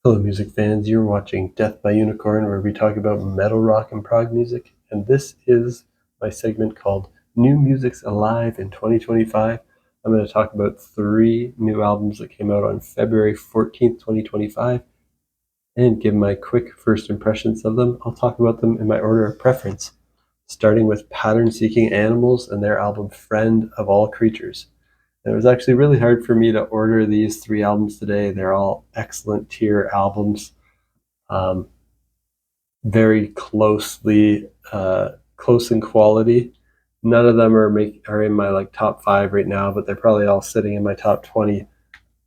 Hello, music fans. You're watching Death by Unicorn, where we talk about metal, rock, and prog music. And this is my segment called New Music's Alive in 2025. I'm going to talk about 3 new albums that came out on February 14th, 2025, and give my quick first impressions of them. I'll talk about them in my order of preference, starting with Pattern Seeking Animals and their album Friend of All Creatures. And it was actually really hard for me to order these 3 albums today. They're all excellent tier albums, um, very close in quality. None of them are in my top 5 right now, but they're probably all sitting in my top 20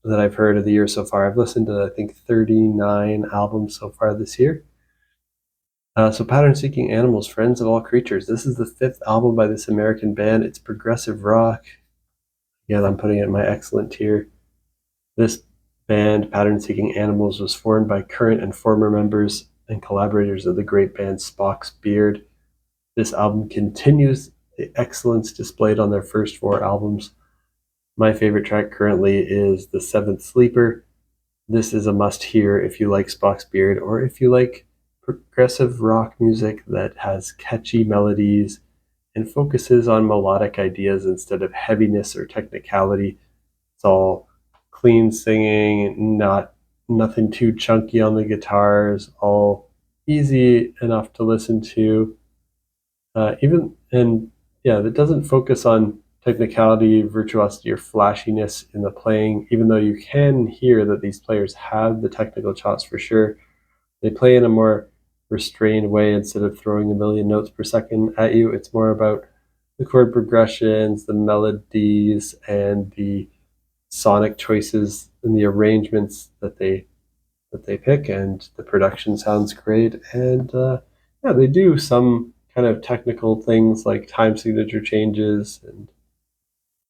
that I've heard of the year so far. I've listened to, I think, 39 albums so far this year. So Pattern Seeking Animals, Friends of All Creatures. This is the 5th album by this American band. It's progressive rock. Again, I'm putting it in my excellent tier. This band, Pattern Seeking Animals, was formed by current and former members and collaborators of the great band Spock's Beard. This album continues the excellence displayed on their first 4 albums. My favorite track currently is The Seventh Sleeper. This is a must-hear if you like Spock's Beard, or if you like progressive rock music that has catchy melodies and focuses on melodic ideas instead of heaviness or technicality. It's all clean singing, nothing too chunky on the guitars, all easy enough to listen to. That doesn't focus on technicality, virtuosity, or flashiness in the playing, even though you can hear that these players have the technical chops for sure. They play in a more restrained way instead of throwing a million notes per second at you. It's more about the chord progressions, the melodies, and the sonic choices and the arrangements that they pick, and the production sounds great. And they do some kind of technical things like time signature changes, and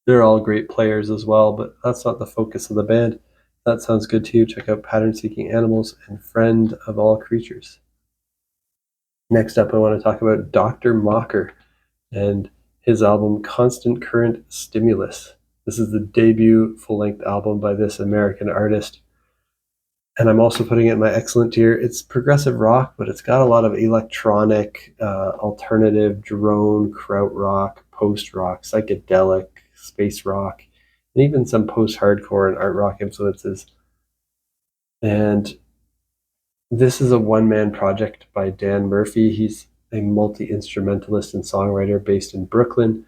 they're all great players as well, but that's not the focus of the band. If that sounds good to you, check out Pattern Seeking Animals and Friend of All Creatures. Next up, I want to talk about Dr. Mocker and his album Constant Current Stimulus. This is the debut full-length album by this American artist, and I'm also putting it in my excellent tier. It's progressive rock, but it's got a lot of electronic, alternative, drone, krautrock, post-rock, psychedelic, space rock, and even some post-hardcore and art rock influences. And this is a one-man project by Dan Murphy. He's a multi-instrumentalist and songwriter based in Brooklyn.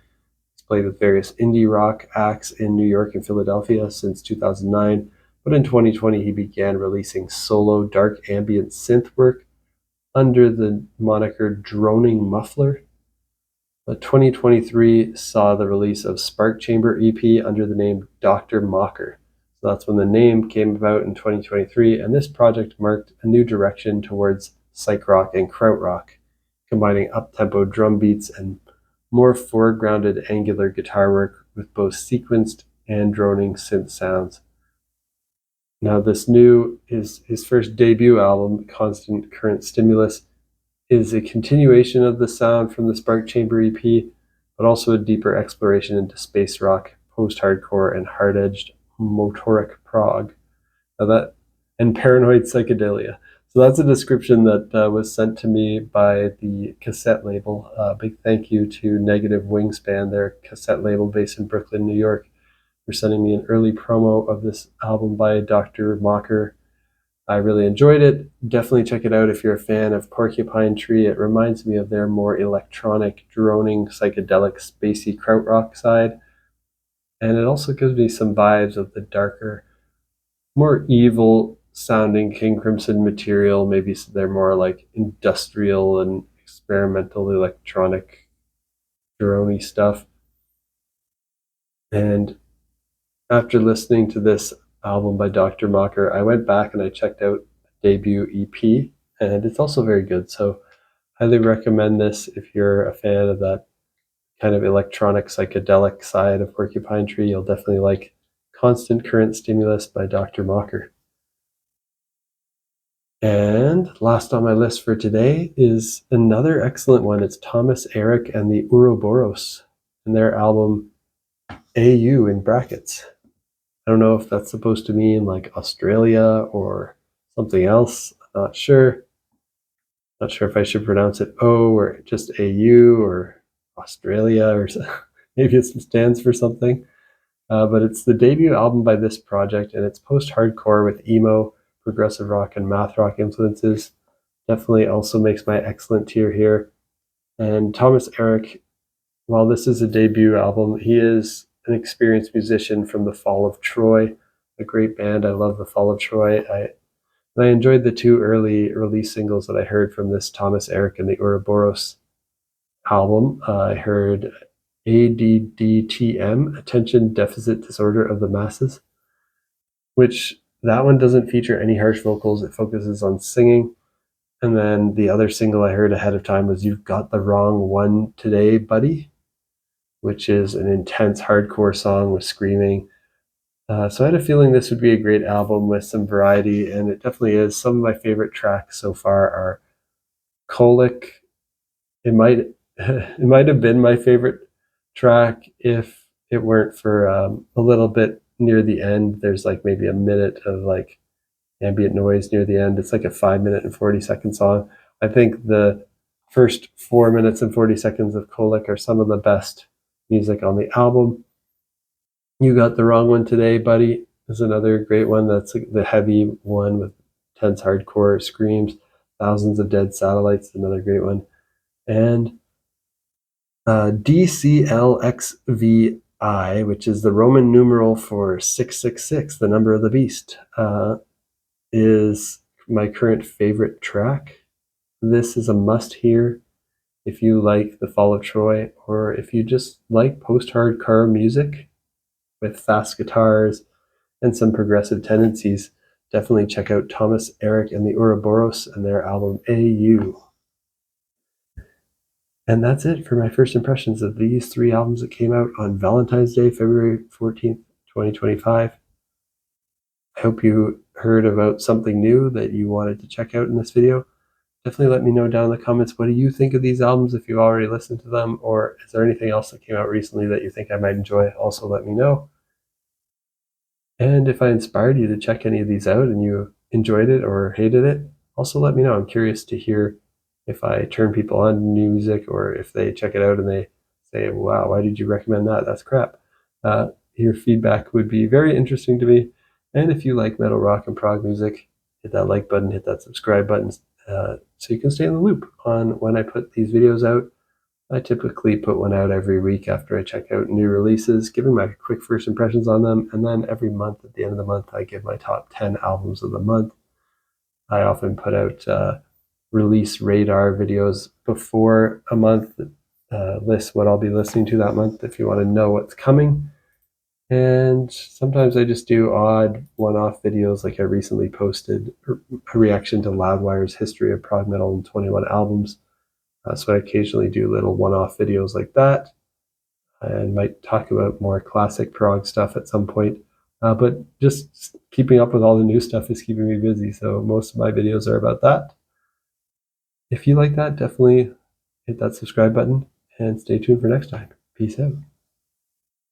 He's played with various indie rock acts in New York and Philadelphia since 2009. But in 2020, he began releasing solo dark ambient synth work under the moniker Droning Muffler. But 2023 saw the release of Spark Chamber EP under the name Dr. Mocker. So that's when the name came about in 2023, and this project marked a new direction towards psych rock and krautrock, combining up-tempo drum beats and more foregrounded angular guitar work with both sequenced and droning synth sounds. Now, this new is his first debut album, Constant Current Stimulus, is a continuation of the sound from the Spark Chamber EP, but also a deeper exploration into space rock, post-hardcore, and hard-edged motoric prog. And paranoid psychedelia. So that's a description that was sent to me by the cassette label. Big thank you to Negative Wingspan, their cassette label based in Brooklyn, New York, for sending me an early promo of this album by Dr. Mocker. I really enjoyed it. Definitely check it out if you're a fan of Porcupine Tree. It reminds me of their more electronic, droning, psychedelic, spacey krautrock side. And it also gives me some vibes of the darker, more evil sounding King Crimson material. Maybe they're more like industrial and experimental electronic drony stuff. And after listening to this album by Dr. Mocker, I went back and I checked out the debut EP, and it's also very good. So highly recommend this if you're a fan of that kind of electronic psychedelic side of Porcupine Tree. You'll definitely like Constant Current Stimulus by Dr. Mocker. And last on my list for today is another excellent one. It's Thomas Erak and the Ouroboros and their album AU in brackets. I don't know if that's supposed to mean like Australia or something else. I'm not sure. Not sure if I should pronounce it O or just AU or Australia or maybe it stands for something. But it's the debut album by this project, and it's post-hardcore with emo, progressive rock, and math rock influences. Definitely also makes my excellent tier here. And Thomas Erak, while this is a debut album, he is an experienced musician from the Fall of Troy, a great band. I love the Fall of Troy. I enjoyed the two early release singles that I heard from this Thomas Erak and the Ouroboros album. I heard ADDTM, Attention Deficit Disorder of the Masses, which that one doesn't feature any harsh vocals. It focuses on singing. And then the other single I heard ahead of time was You've Got the Wrong One Today, Buddy, which is an intense hardcore song with screaming. So I had a feeling this would be a great album with some variety, and it definitely is. Some of my favorite tracks so far are Kolick. It might it might have been my favorite track if it weren't for a little bit near the end. There's like maybe a minute of like ambient noise near the end. It's like a 5 minute and 40 second song. I think the first 4 minutes and 40 seconds of Kolick are some of the best music on the album. You Got the Wrong One Today, Buddy is another great one. That's the heavy one with tense hardcore screams. Thousands of Dead Satellites, another great one. And DCLXVI, which is the Roman numeral for 666, the number of the beast, is my current favorite track. This is a must hear if you like The Fall of Troy, or if you just like post-hardcore music with fast guitars and some progressive tendencies. Definitely check out Thomas Erak and the Ouroboros and their album AU. And that's it for my first impressions of these three albums that came out on Valentine's Day, February 14th, 2025. I hope you heard about something new that you wanted to check out in this video. Definitely let me know down in the comments, what do you think of these albums if you've already listened to them, or is there anything else that came out recently that you think I might enjoy? Also let me know. And if I inspired you to check any of these out and you enjoyed it or hated it, also let me know. I'm curious to hear if I turn people on to new music, or if they check it out and they say, wow, why did you recommend that? That's crap. Your feedback would be very interesting to me. And if you like metal, rock, and prog music, hit that like button, hit that subscribe button, so you can stay in the loop on when I put these videos out. I typically put one out every week after I check out new releases, giving my quick first impressions on them. And then every month, at the end of the month, I give my top 10 albums of the month. I often put out release radar videos before a month that list what I'll be listening to that month if you want to know what's coming. And sometimes I just do odd one-off videos, like I recently posted a reaction to Loudwire's History of Prog Metal and 21 Albums. So I occasionally do little one-off videos like that, and might talk about more classic prog stuff at some point. But just keeping up with all the new stuff is keeping me busy, so most of my videos are about that. If you like that, definitely hit that subscribe button and stay tuned for next time. Peace out.